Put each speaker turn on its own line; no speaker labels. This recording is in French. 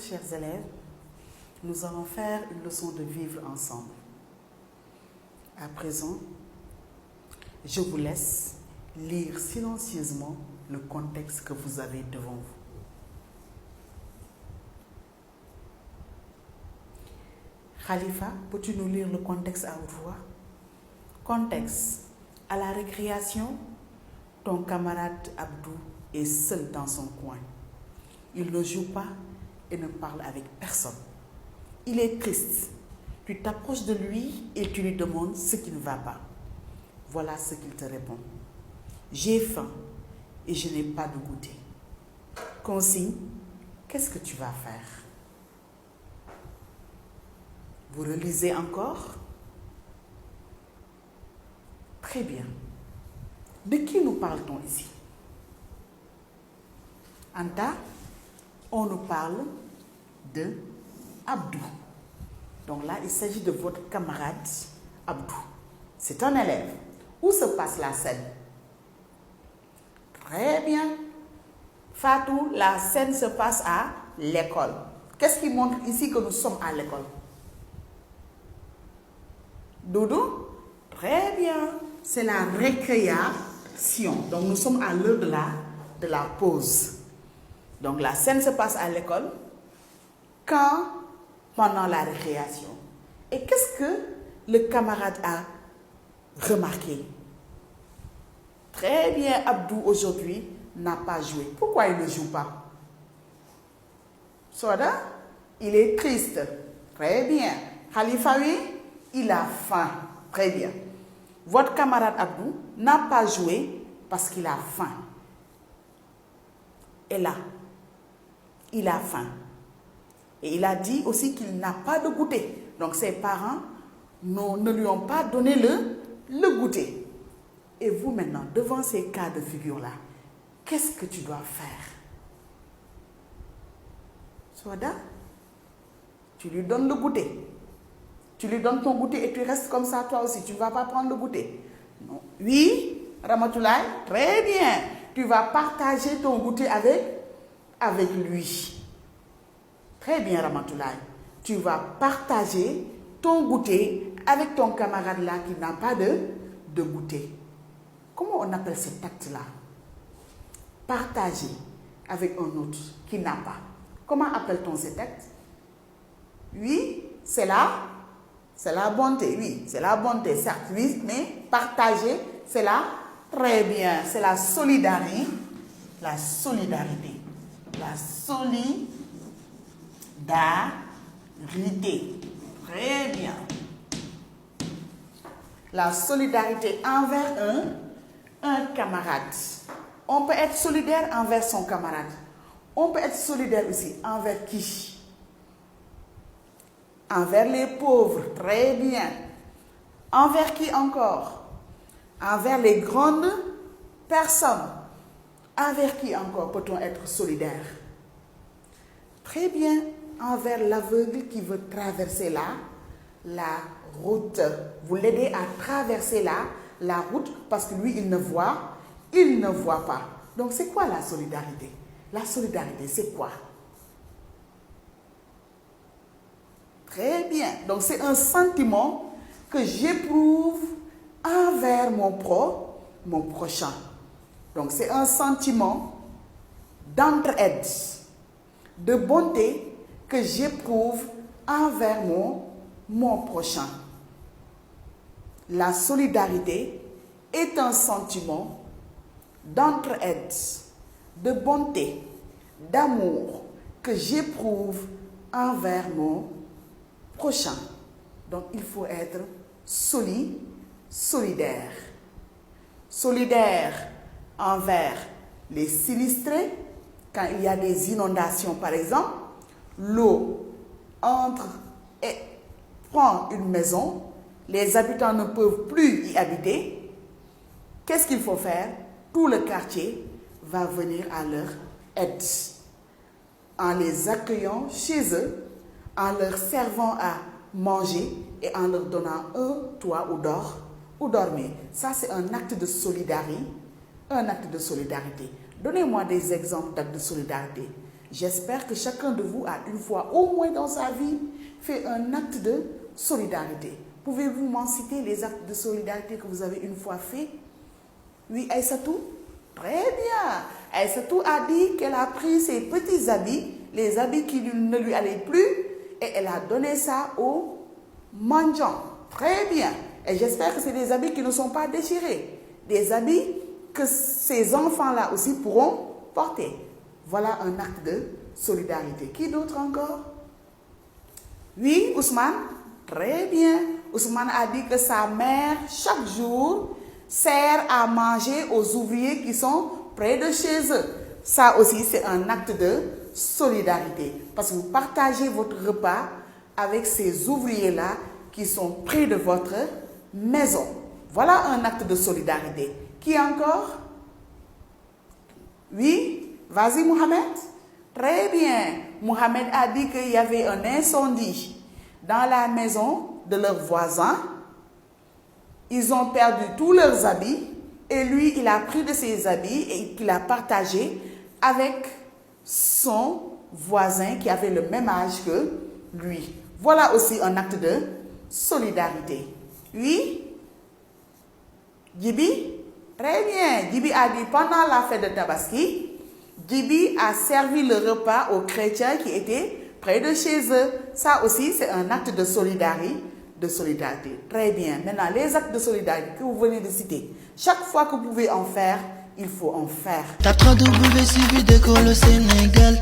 chers élèves, nous allons faire une leçon de vivre ensemble. À présent, je vous laisse lire silencieusement le contexte que vous avez devant vous. Khalifa, peux-tu nous lire le contexte à haute voix? Contexte. À la récréation, ton camarade Abdou est seul dans son coin. Il ne joue pas et ne parle avec personne. Il est triste. Tu t'approches de lui et tu lui demandes ce qui ne va pas. Voilà ce qu'il te répond. J'ai faim et je n'ai pas de goûter. Consigne, qu'est-ce que tu vas faire? Vous relisez encore? Très bien. De qui nous parle-t-on ici? Anta, on nous parle de Abdou. Donc là, il s'agit de votre camarade Abdou. C'est un élève. Où se passe la scène? Très bien. Fatou, la scène se passe à l'école. Qu'est-ce qui montre ici que nous sommes à l'école? Doudou? Très bien. C'est la récréation. Donc nous sommes à l'heure de la pause. Donc la scène se passe à l'école quand pendant la récréation. Et qu'est-ce que le camarade a remarqué? Très bien, Abdou aujourd'hui n'a pas joué. Pourquoi il ne joue pas? Soda, il est triste. Très bien. Khalifa, oui, il a faim. Très bien. Votre camarade Abdou n'a pas joué parce qu'il a faim. Et là, il a faim. Et il a dit aussi qu'il n'a pas de goûter. Donc ses parents ne lui ont pas donné le goûter. Et vous maintenant, devant ces cas de figure-là, qu'est-ce que tu dois faire? Soda, tu lui donnes le goûter. Tu lui donnes ton goûter et tu restes comme ça toi aussi. Tu ne vas pas prendre le goûter. Non. Oui, Ramatoulaye, très bien. Tu vas partager ton goûter avec lui. Très bien, Ramatoulaye. Tu vas partager ton goûter avec ton camarade là qui n'a pas de goûter. Comment on appelle cet acte-là? Partager avec un autre qui n'a pas. Comment appelle-t-on cet acte? Oui, c'est la bonté. Oui, c'est la bonté, certes, oui, mais partager, c'est la très bien. C'est la solidarité. La solidarité. La solidarité. Très bien. La solidarité envers un camarade. On peut être solidaire envers son camarade. On peut être solidaire aussi envers qui? Envers les pauvres. Très bien. Envers qui encore? Envers les grandes personnes. Envers qui encore peut-on être solidaire? Très bien. Envers l'aveugle qui veut traverser la route. Vous l'aidez à traverser la route parce que lui, il ne voit pas. Donc, c'est quoi la solidarité? La solidarité, c'est quoi? Très bien. Donc, c'est un sentiment que j'éprouve envers mon prochain. Donc, c'est un sentiment d'entraide, de bonté que j'éprouve envers mon prochain. La solidarité est un sentiment d'entraide, de bonté, d'amour que j'éprouve envers mon prochain. Donc, il faut être solidaire. Solidaire envers les sinistrés, quand il y a des inondations par exemple, l'eau entre et prend une maison, les habitants ne peuvent plus y habiter. Qu'est-ce qu'il faut faire? Tout le quartier va venir à leur aide en les accueillant chez eux, en leur servant à manger et en leur donnant un toit où dormir. Ça, c'est un acte de solidarité. Un acte de solidarité. Donnez-moi des exemples d'actes de solidarité. J'espère que chacun de vous a une fois, au moins dans sa vie, fait un acte de solidarité. Pouvez-vous m'en citer les actes de solidarité que vous avez une fois fait? Oui, Aïssatou? Très bien. Aïssatou a dit qu'elle a pris ses petits habits, les habits qui ne lui allaient plus, et elle a donné ça aux mendiants. Très bien. Et j'espère que c'est des habits qui ne sont pas déchirés. Des habits que ces enfants-là aussi pourront porter. Voilà un acte de solidarité. Qui d'autre encore? Oui, Ousmane? Très bien. Ousmane a dit que sa mère, chaque jour, sert à manger aux ouvriers qui sont près de chez eux. Ça aussi, c'est un acte de solidarité. Parce que vous partagez votre repas avec ces ouvriers-là qui sont près de votre maison. Voilà un acte de solidarité. Qui encore? Oui? Vas-y, Mohamed. Très bien. Mohamed a dit qu'il y avait un incendie dans la maison de leurs voisins. Ils ont perdu tous leurs habits et lui, il a pris de ses habits et il a partagé avec son voisin qui avait le même âge que lui. Voilà aussi un acte de solidarité. Oui? Djibi? Très bien. Djibi a dit pendant la fête de Tabaski, Djibi a servi le repas aux chrétiens qui étaient près de chez eux. Ça aussi, c'est un acte de solidarité. Très bien. Maintenant, les actes de solidarité que vous venez de citer, chaque fois que vous pouvez en faire, il faut en faire.
Tape 3 W suivi de Sénégal.